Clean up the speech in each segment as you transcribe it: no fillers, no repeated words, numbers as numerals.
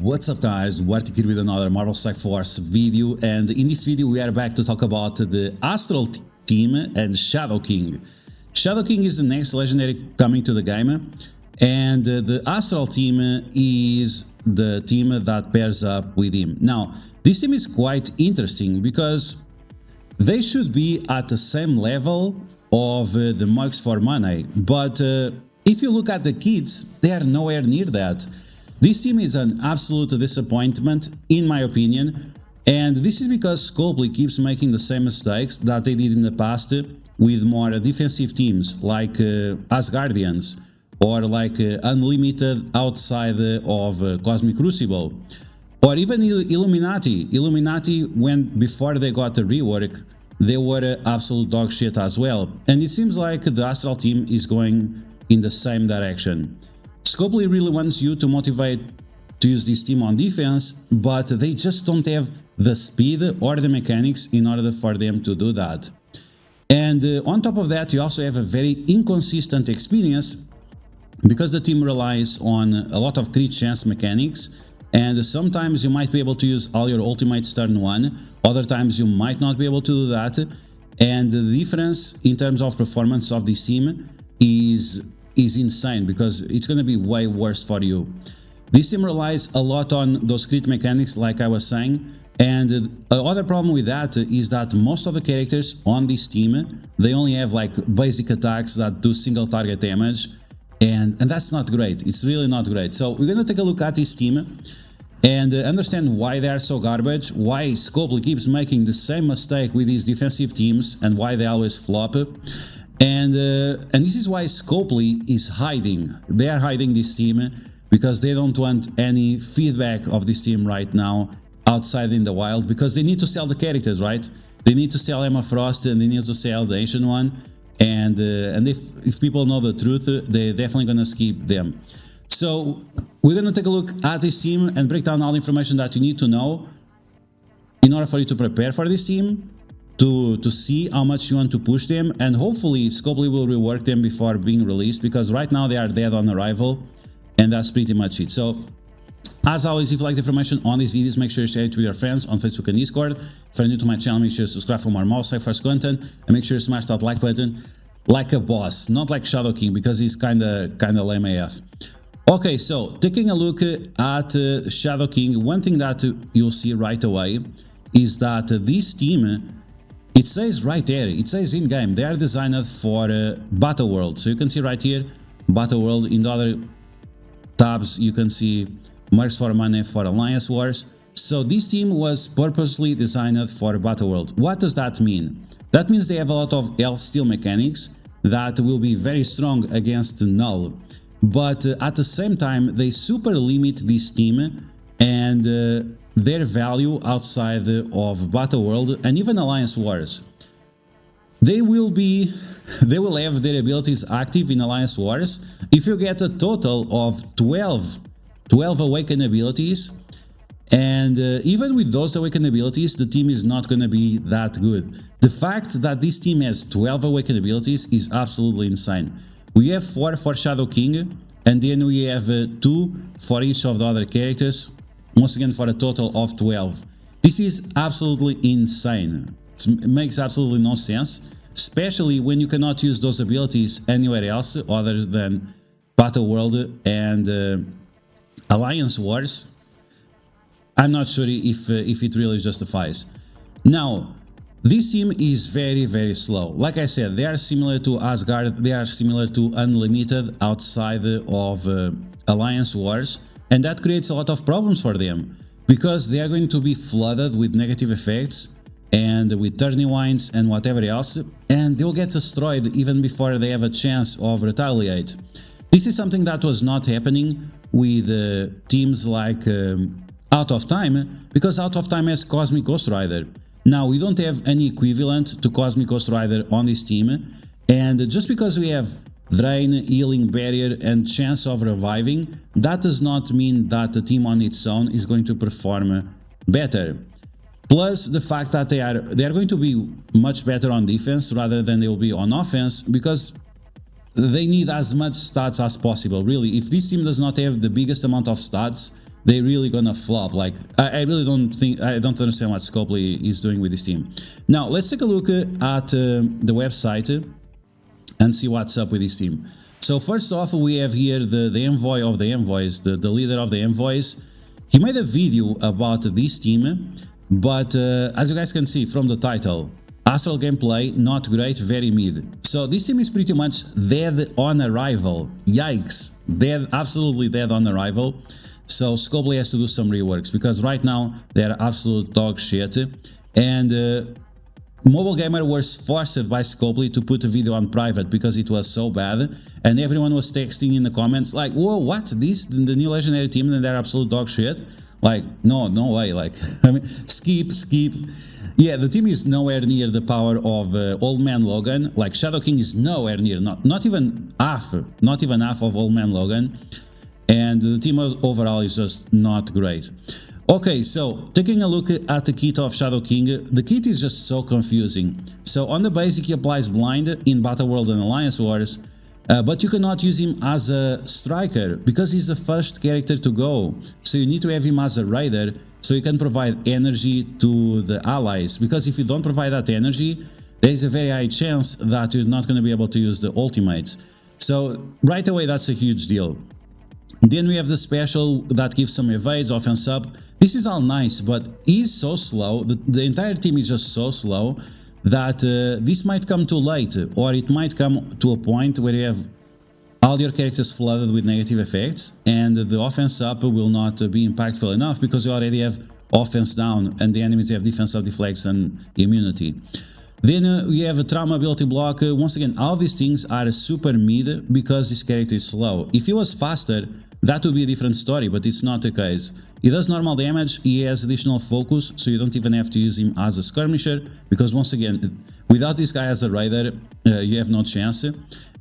What's up guys, DuArktik here with another Marvel Strike Force video, and in this video we are back to talk about the Astral team and Shadow King. Shadow King is the next legendary coming to the game, and the Astral team is the team that pairs up with him. Now, this team is quite interesting because they should be at the same level of the Mercs for Money, but if you look at the kids, they are nowhere near that. This team is an absolute disappointment, in my opinion, and this is because Scopely keeps making the same mistakes that they did in the past with more defensive teams like Asgardians or like Unlimited outside of Cosmic Crucible, or even Illuminati. Illuminati, before they got a rework, they were absolute dog shit as well, and it seems like the Astral team is going in the same direction. Scopely really wants you to motivate to use this team on defense, but they just don't have the speed or the mechanics in order for them to do that. And on top of that, you also have a very inconsistent experience because the team relies on a lot of crit chance mechanics, and sometimes you might be able to use all your ultimates turn 1, other times you might not be able to do that, and the difference in terms of performance of this team is insane because it's going to be way worse for you. This team relies a lot on those crit mechanics, like I was saying, and another problem with that is that most of the characters on this team, they only have like basic attacks that do single target damage, and that's not great. It's really not great. So we're going to take a look at this team and understand why they are so garbage, why Scopely keeps making the same mistake with these defensive teams and why they always flop. And this is why Scopely is hiding. They are hiding this team because they don't want any feedback of this team right now outside in the wild, because they need to sell the characters, right? They need to sell Emma Frost and they need to sell the Ancient One, and if people know the truth, they're definitely gonna skip them. So we're gonna take a look at this team and break down all the information that you need to know in order for you to prepare for this team, to see how much you want to push them, and hopefully Scopely will rework them before being released, because right now they are dead on arrival, and that's pretty much it. So as always, if you like the information on these videos, make sure you share it with your friends on Facebook and Discord. If you're new to my channel, make sure you subscribe for more Mouse First content, and make sure you smash that like button like a boss, not like Shadow King, because he's kinda lame AF. Okay, so taking a look at Shadow King, one thing that you'll see right away is that this team, it says right there, it says in-game, they are designed for Battle World. So you can see right here, Battle World. In the other tabs, you can see Mercs for Money for Alliance Wars. So this team was purposely designed for Battle World. What does that mean? That means they have a lot of health steal mechanics that will be very strong against Null. But at the same time, they super limit this team and their value outside of Battle World and even Alliance Wars. They will have their abilities active in Alliance Wars if you get a total of 12 awakened abilities, and even with those awakened abilities, the team is not going to be that good. The fact that this team has 12 awakened abilities is absolutely insane. We have 4 for Shadow King, and then we have 2 for each of the other characters, once again for a total of 12. This is absolutely insane. It makes absolutely no sense, especially when you cannot use those abilities anywhere else other than Battle World and Alliance Wars. I'm not sure if it really justifies. Now, this team is very slow. Like I said, they are similar to Asgard, they are similar to Unlimited outside of Alliance Wars, and that creates a lot of problems for them, because they are going to be flooded with negative effects and with turning winds and whatever else, and they'll get destroyed even before they have a chance of retaliate. This is something that was not happening with teams like Out of Time, because Out of Time has Cosmic Ghost Rider. Now, we don't have any equivalent to Cosmic Ghost Rider on this team, and just because we have Drain, Healing Barrier and Chance of Reviving, that does not mean that the team on its own is going to perform better. Plus the fact that they are going to be much better on defense rather than they will be on offense, because they need as much stats as possible. Really, if this team does not have the biggest amount of stats, they're really gonna flop. Like, I really I don't understand what Scopely is doing with this team. Now, let's take a look at the website and see what's up with this team. So first off, we have here the envoy of the Envoys, the leader of the Envoys. He made a video about this team, but as you guys can see from the title, Astral gameplay, not great, very mid. So this team is pretty much dead on arrival. Yikes, dead, absolutely dead on arrival. So Scopely has to do some reworks, because right now they're absolute dog shit. And Mobile Gamer was forced by Scopely to put a video on private because it was so bad, and everyone was texting in the comments like, whoa, what, this, the new legendary team, and they're absolute dog shit? Like, no way, like, I mean, skip. Yeah, the team is nowhere near the power of Old Man Logan. Like, Shadow King is nowhere near, not even half of Old Man Logan, and the team overall is just not great. Okay, so taking a look at the kit of Shadow King, the kit is just so confusing. So on the basic, he applies blind in Battle World and Alliance Wars, but you cannot use him as a striker because he's the first character to go. So you need to have him as a raider so you can provide energy to the allies, because if you don't provide that energy, there is a very high chance that you're not going to be able to use the ultimates. So right away, that's a huge deal. Then we have the special that gives some evades, offense up. This is all nice, but he's so slow, the entire team is just so slow that this might come too late, or it might come to a point where you have all your characters flooded with negative effects, and the offense up will not be impactful enough because you already have offense down, and the enemies have defense up, deflects, and immunity. Then we have a trauma ability block. Once again, all of these things are super mid because this character is slow. If he was faster, that would be a different story, but it's not the case. He does normal damage, he has additional focus, so you don't even have to use him as a skirmisher, because once again, without this guy as a raider, you have no chance.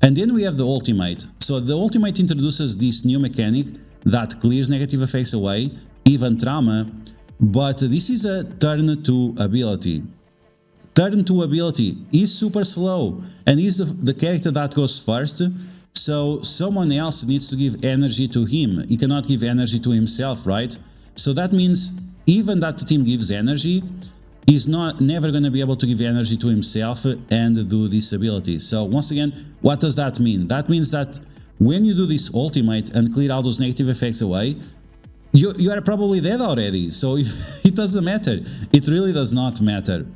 And then we have the ultimate. So the ultimate introduces this new mechanic that clears negative effects away, even trauma, but this is a turn 2 ability. Turn 2 ability is super slow, and he's the character that goes first. So someone else needs to give energy to him. He cannot give energy to himself, right? So that means even that the team gives energy, he's never going to be able to give energy to himself and do this ability. So once again, what does that mean? That means that when you do this ultimate and clear all those negative effects away, you are probably dead already. So it doesn't matter. It really does not matter.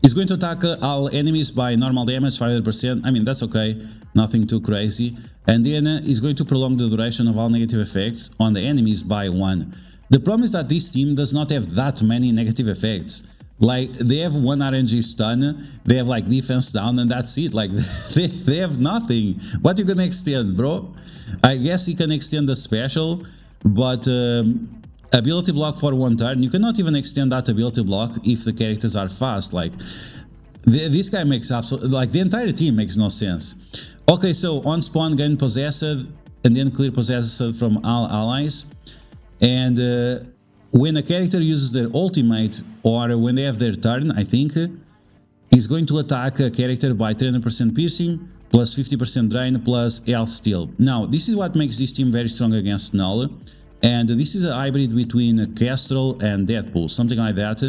He's going to attack all enemies by normal damage, 500%. I mean, that's okay, nothing too crazy. And then he's going to prolong the duration of all negative effects on the enemies by 1. The problem is that this team does not have that many negative effects. Like, they have 1 RNG stun, they have like defense down, and that's it. Like, they have nothing. What you gonna extend, bro? I guess you can extend the special, but ability block for 1 turn, you cannot even extend that ability block if the characters are fast. Like, this guy makes absolutely, like, the entire team makes no sense. Okay, so on spawn, gain possessed, and then clear possessed from all allies. And when a character uses their ultimate, or when they have their turn, I think, is going to attack a character by 300% piercing, plus 50% drain, plus health steal. Now, this is what makes this team very strong against Null. And this is a hybrid between Astral and Deadpool, something like that.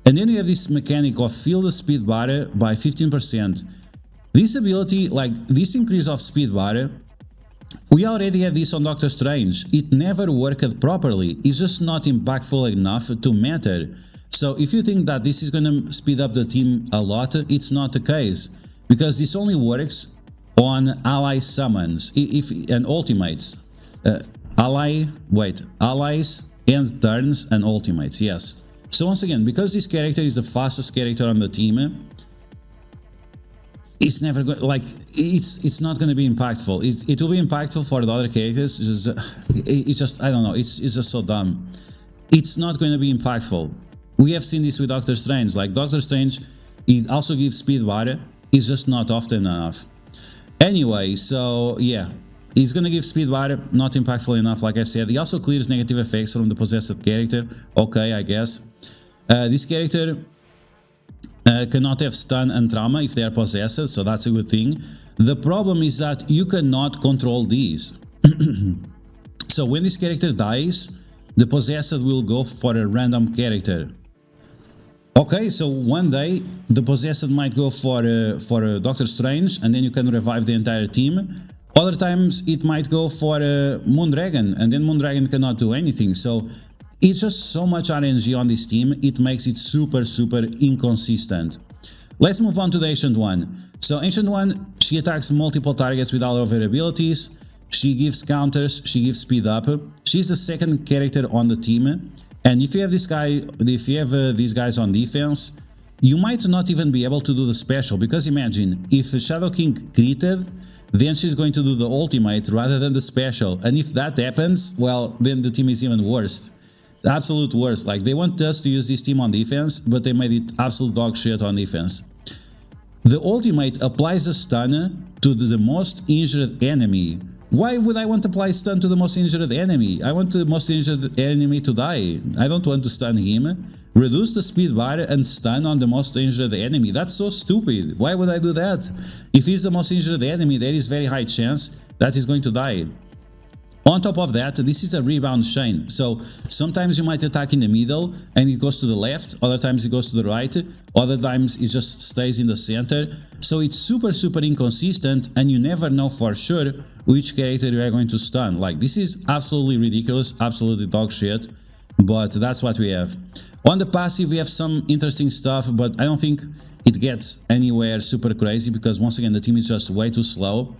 And then you have this mechanic of fill the speed bar by 15%. This ability, like this increase of speed bar, we already had this on Doctor Strange. It never worked properly. It's just not impactful enough to matter. So if you think that this is going to speed up the team a lot, it's not the case. Because this only works on ally summons and ultimates. Allies and turns and ultimates, yes. So once again, because this character is the fastest character on the team, it's never going, like, it's not going to be impactful. It will be impactful for the other characters. It's just I don't know. It's just so dumb. It's not going to be impactful. We have seen this with Doctor Strange. Like Doctor Strange, it also gives speed bar. It's just not often enough. Anyway, so yeah. He's gonna give speed bar, not impactful enough, like I said. He also clears negative effects from the possessed character. Okay, I guess. This character cannot have stun and trauma if they are possessed, so that's a good thing. The problem is that you cannot control these. So when this character dies, the possessed will go for a random character. Okay, so one day the possessed might go for Doctor Strange, and then you can revive the entire team. Other times it might go for Moondragon, and then Moondragon cannot do anything. So it's just so much RNG on this team, it makes it super inconsistent. Let's move on to the Ancient One. So Ancient One, she attacks multiple targets with all of her abilities. She gives counters, she gives speed up. She's the second character on the team. And if you have these guys on defense, you might not even be able to do the special, because imagine if Shadow King critted, then she's going to do the ultimate rather than the special, and if that happens, well, then the team is even worse. The absolute worst. Like, they want us to use this team on defense, but they made it absolute dog shit on defense. The ultimate applies a stun to the most injured enemy. Why would I want to apply stun to the most injured enemy? I want the most injured enemy to die. I don't want to stun him. Reduce the speed bar and stun on the most injured enemy. That's so stupid. Why would I do that? If he's the most injured enemy, there is very high chance that he's going to die. On top of that, this is a rebound chain. So sometimes you might attack in the middle and it goes to the left, other times it goes to the right, other times it just stays in the center. So it's super inconsistent, and you never know for sure which character you are going to stun. Like, this is absolutely ridiculous, absolutely dog shit, but that's what we have. On the passive, we have some interesting stuff, but I don't think it gets anywhere super crazy, because once again the team is just way too slow.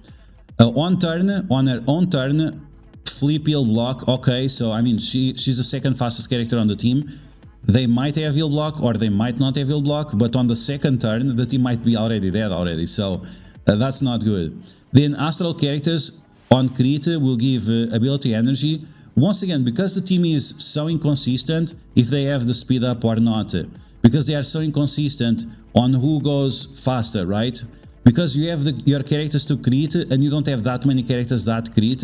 On her own turn, flip heal block. Okay, so I mean, she's the second fastest character on the team. They might have heal block or they might not have heal block, but on the second turn the team might be already dead already, so that's not good. Then Astral characters on crit will give ability energy. Once again, because the team is so inconsistent if they have the speed up or not, because they are so inconsistent on who goes faster, right? Because you have your characters to crit and you don't have that many characters that crit,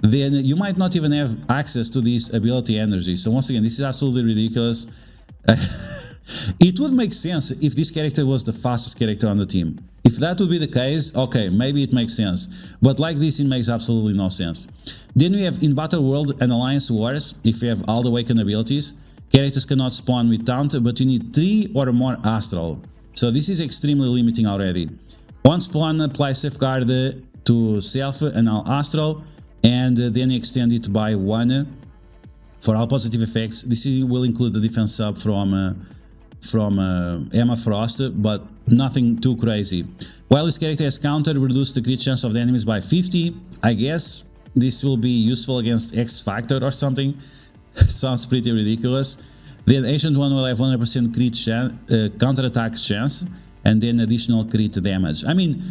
then you might not even have access to this ability energy. So once again, this is absolutely ridiculous. It would make sense if this character was the fastest character on the team. If that would be the case, okay, maybe it makes sense. But like this, it makes absolutely no sense. Then we have in Battle World and Alliance Wars, if you have all the Awakened abilities, characters cannot spawn with taunt, but you need 3 or more Astral. So this is extremely limiting already. On spawn, apply Safeguard to self and now Astral, and then extend it by 1 for all positive effects. This will include the defense sub from Emma Frost, but nothing too crazy. While this character has counter, reduce the crit chance of the enemies by 50. I guess this will be useful against X Factor or something. Sounds pretty ridiculous. Then Ancient One will have 100% crit counter attack chance, and then additional crit damage. I mean,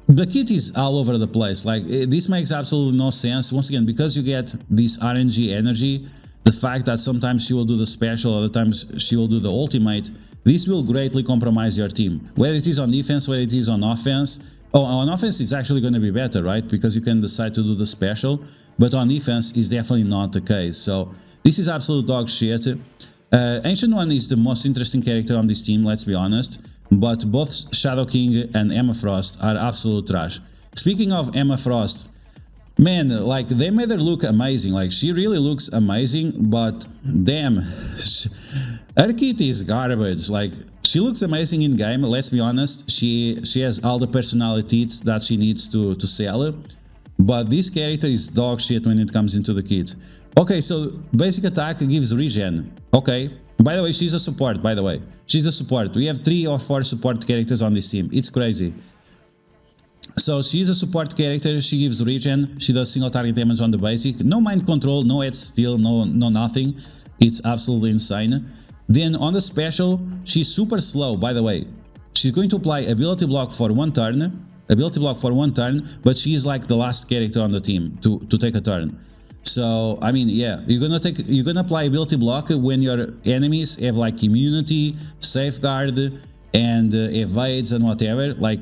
the kit is all over the place. Like, this makes absolutely no sense. Once again, because you get this RNG energy, the fact that sometimes she will do the special, other times she will do the ultimate, this will greatly compromise your team. Whether it is on defense, whether it is on offense. Oh, on offense it's actually going to be better, right? Because you can decide to do the special. But on defense is definitely not the case. So this is absolute dog shit. Ancient One is the most interesting character on this team, let's be honest. But both Shadow King and Emma Frost are absolute trash. Speaking of Emma Frost, man, like, they made her look amazing. Like, she really looks amazing, but damn, her kit is garbage. Like, she looks amazing in game, let's be honest. She has all the personalities that she needs to sell, but this character is dog shit when it comes into the kit. Okay, so basic attack gives regen. Okay. By the way, she's a support, by the way. She's a support. We have 3 or 4 support characters on this team. It's crazy. So she's a support character, she gives regen, she does single target damage on the basic. No mind control, no head steal, no nothing. It's absolutely insane. Then on the special, she's super slow, by the way. She's going to apply ability block for 1 turn. But she is like the last character on the team to take a turn. So, I mean, yeah, you're gonna apply ability block when your enemies have like immunity, safeguard, and evades and whatever. Like,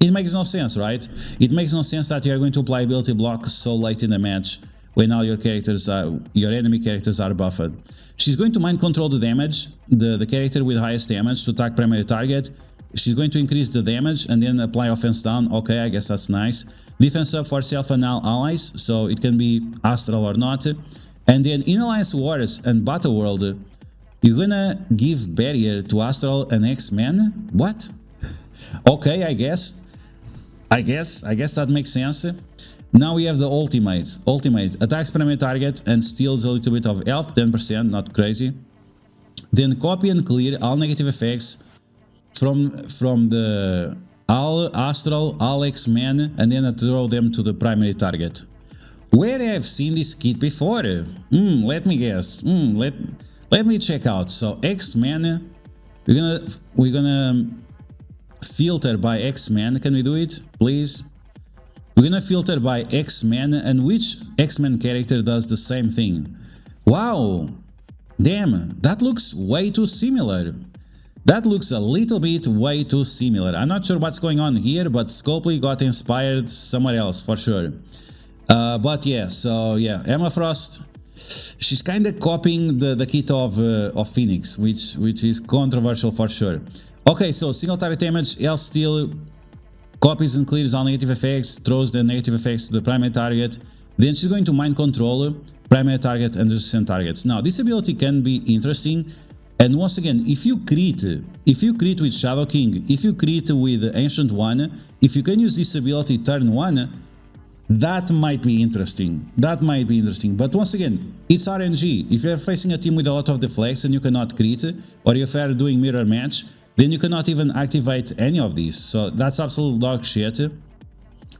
it makes no sense, right? It makes no sense that you're going to apply ability block so late in the match when all your enemy characters are buffed. She's going to mind control the damage, the character with highest damage to attack primary target. she's going to increase the damage and then apply offense down. Okay, I guess that's nice. Defense up for self and allies, so it can be Astral or not. And then in Alliance Wars and Battle World, you're gonna give barrier to Astral and X-Men? What? Okay, I guess that makes sense. Now we have the ultimate. Attacks primary target and steals a little bit of health, 10%, not crazy. Then copy and clear all negative effects from the all Astral, all X-Men, and then throw them to the primary target. Where have seen this kit before? Let me guess. Let me check out. So X-Men, we're gonna filter by X-Men. Can we do it, please? We're gonna filter by X-Men, and which X-Men character does the same thing? Wow, damn, that looks way too similar. That looks a little bit way too similar. I'm not sure what's going on here, but Scopely got inspired somewhere else for sure. But yeah, so yeah, Emma Frost, she's kind of copying the kit of Phoenix, which is controversial for sure. Okay, so single target damage, L steal, copies and clears all negative effects, throws the negative effects to the primary target. Then she's going to mind control primary target and resistant targets. Now this ability can be interesting. And once again, if you crit with Shadow King, if you crit with Ancient One, if you can use this ability turn 1, that might be interesting. But once again, it's RNG. If you're facing a team with a lot of deflects and you cannot crit, or if you're doing mirror match, then you cannot even activate any of these. So that's absolute dog shit.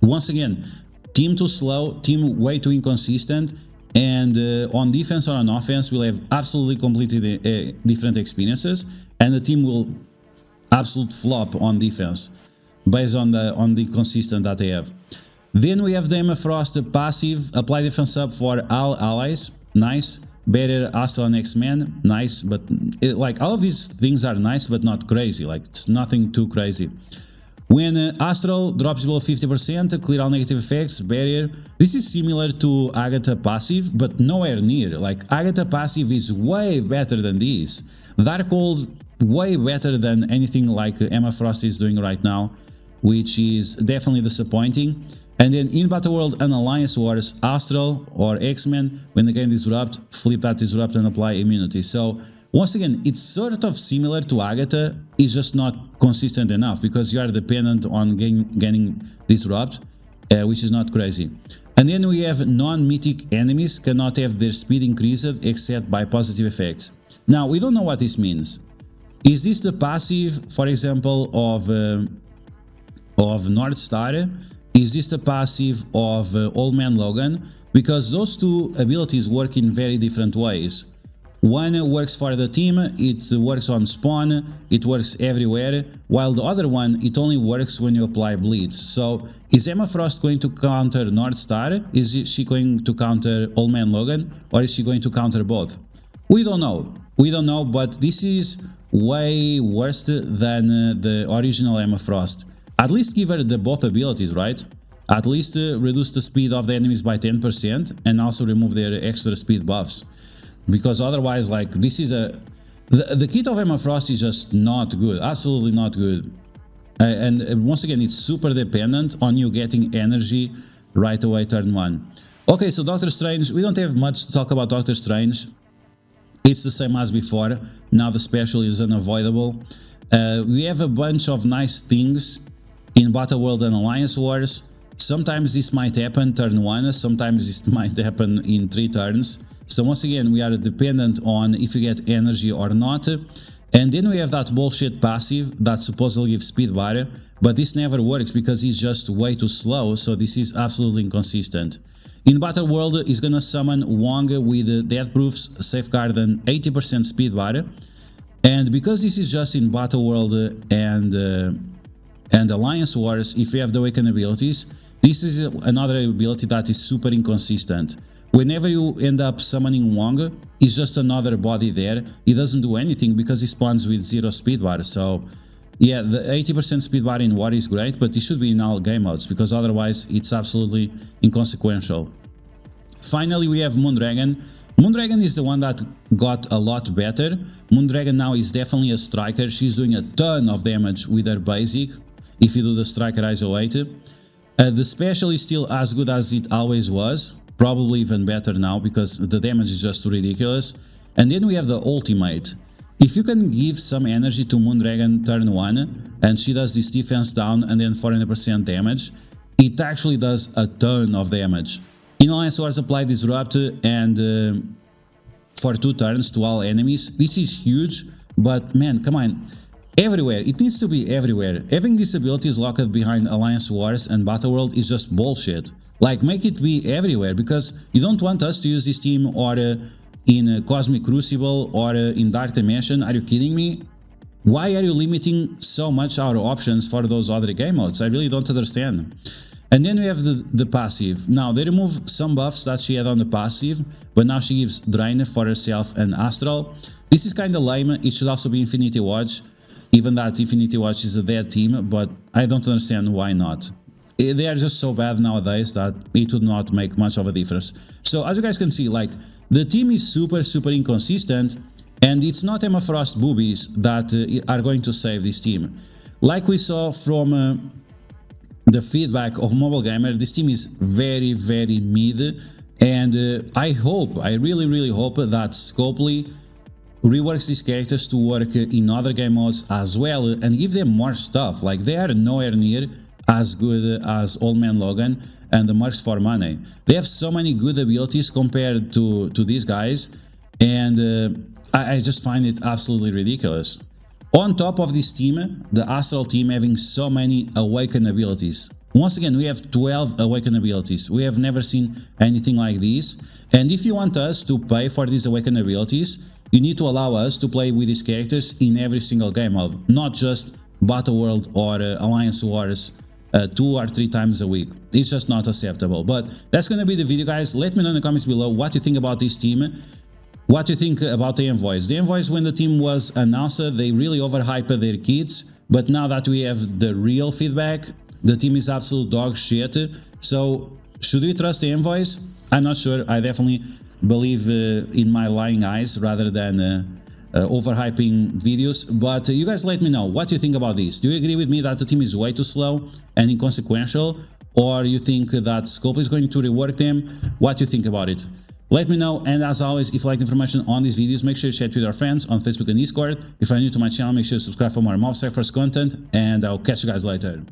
Once again, team too slow, team way too inconsistent. And on defense or on offense, we'll have absolutely completely different experiences, and the team will absolute flop on defense based on the consistent that they have. Then we have the Emma Frost passive, apply defense up for all allies, nice. Better Astral and X-Men, nice, but like all of these things are nice, but not crazy. Like it's nothing too crazy. When Astral drops below 50%, clear all negative effects, barrier. This is similar to Agatha passive, but nowhere near. Like Agatha passive is way better than this. Darkhold, way better than anything like Emma Frost is doing right now, which is definitely disappointing. And then in Battle World and Alliance Wars, Astral or X-Men, when the game disrupt, flip that disrupt and apply immunity. So once again, it's sort of similar to Agatha, it's just not consistent enough because you are dependent on gaining disrupt, which is not crazy. And then we have non-mythic enemies cannot have their speed increased except by positive effects. Now, we don't know what this means. Is this the passive, for example, of North Star? Is this the passive of Old Man Logan? Because those two abilities work in very different ways. One works for the team, it works on spawn, it works everywhere, while the other one, it only works when you apply Blitz. So, is Emma Frost going to counter North Star? Is she going to counter Old Man Logan? Or is she going to counter both? We don't know, but this is way worse than the original Emma Frost. At least give her the both abilities, right? At least reduce the speed of the enemies by 10% and also remove their extra speed buffs. Because otherwise, like, this is the kit of Emma Frost is just not good, absolutely not good. And once again, it's super dependent on you getting energy right away turn 1. Okay, so Doctor Strange, we don't have much to talk about Doctor Strange. It's the same as before, now the special is unavoidable. We have a bunch of nice things in Battle World and Alliance Wars. Sometimes this might happen turn 1, sometimes this might happen in 3 turns. So once again, we are dependent on if you get energy or not. And then we have that bullshit passive that supposedly gives speed bar, but this never works because he's just way too slow, so this is absolutely inconsistent. In Battle World, he's gonna summon Wong with Death Proofs, Safeguard and 80% speed bar. And because this is just in Battle World and Alliance Wars, if you have the Awaken abilities, this is another ability that is super inconsistent. Whenever you end up summoning Wong, it's just another body there. He doesn't do anything because he spawns with 0 speed bar. So yeah, the 80% speed bar in War is great, but it should be in all game modes because otherwise it's absolutely inconsequential. Finally, we have Moondragon. Moondragon is the one that got a lot better. Moondragon now is definitely a striker. She's doing a ton of damage with her basic, if you do the striker ISO 8. The special is still as good as it always was, probably even better now because the damage is just ridiculous. And then we have the ultimate. If you can give some energy to Moondragon turn 1 and she does this defense down and then 400% damage, it actually does a ton of damage. In Alliance Wars apply Disrupt and for 2 turns to all enemies. This is huge, but man, come on. Everywhere, it needs to be everywhere. Having this ability is locked behind Alliance Wars and Battle World is just bullshit. Like, make it be everywhere, because you don't want us to use this team or in Cosmic Crucible or in Dark Dimension. Are you kidding me? Why are you limiting so much our options for those other game modes? I really don't understand. And then we have the passive. Now, they remove some buffs that she had on the passive, but now she gives Drain for herself and Astral. This is kind of lame. It should also be Infinity Watch, even that Infinity Watch is a dead team, but I don't understand why not. They are just so bad nowadays that it would not make much of a difference. So as you guys can see, like, the team is super inconsistent, and it's not Emma Frost boobies that are going to save this team. Like we saw from the feedback of Mobile Gamer, this team is very mid, and I really hope that Scopely reworks these characters to work in other game modes as well and give them more stuff. Like, they are nowhere near as good as Old Man Logan and the Mercs for Money. They have so many good abilities compared to these guys, and I just find it absolutely ridiculous. On top of this team, the Astral team having so many Awaken abilities. Once again, we have 12 Awaken abilities. We have never seen anything like this, and if you want us to pay for these Awaken abilities, you need to allow us to play with these characters in every single game mode, not just Battle World or Alliance Wars 2 or 3 times a week. It's just not acceptable. But that's gonna be the video, guys. Let me know in the comments below what you think about this team. What you think about the Envoys. The Envoys, when the team was announced, they really overhyped their kids. But now that we have the real feedback, the team is absolute dog shit. So, should we trust the Envoys? I'm not sure. I definitely believe in my lying eyes rather than overhyping videos. But you guys let me know what you think about this. Do you agree with me that the team is way too slow and inconsequential, or you think that Scope is going to rework them? What do you think about it? Let me know, and as always, if you like the information on these videos, make sure to share it with your friends on Facebook and Discord. If you're new to my channel, make sure to subscribe for more Mob First content, and I'll catch you guys later.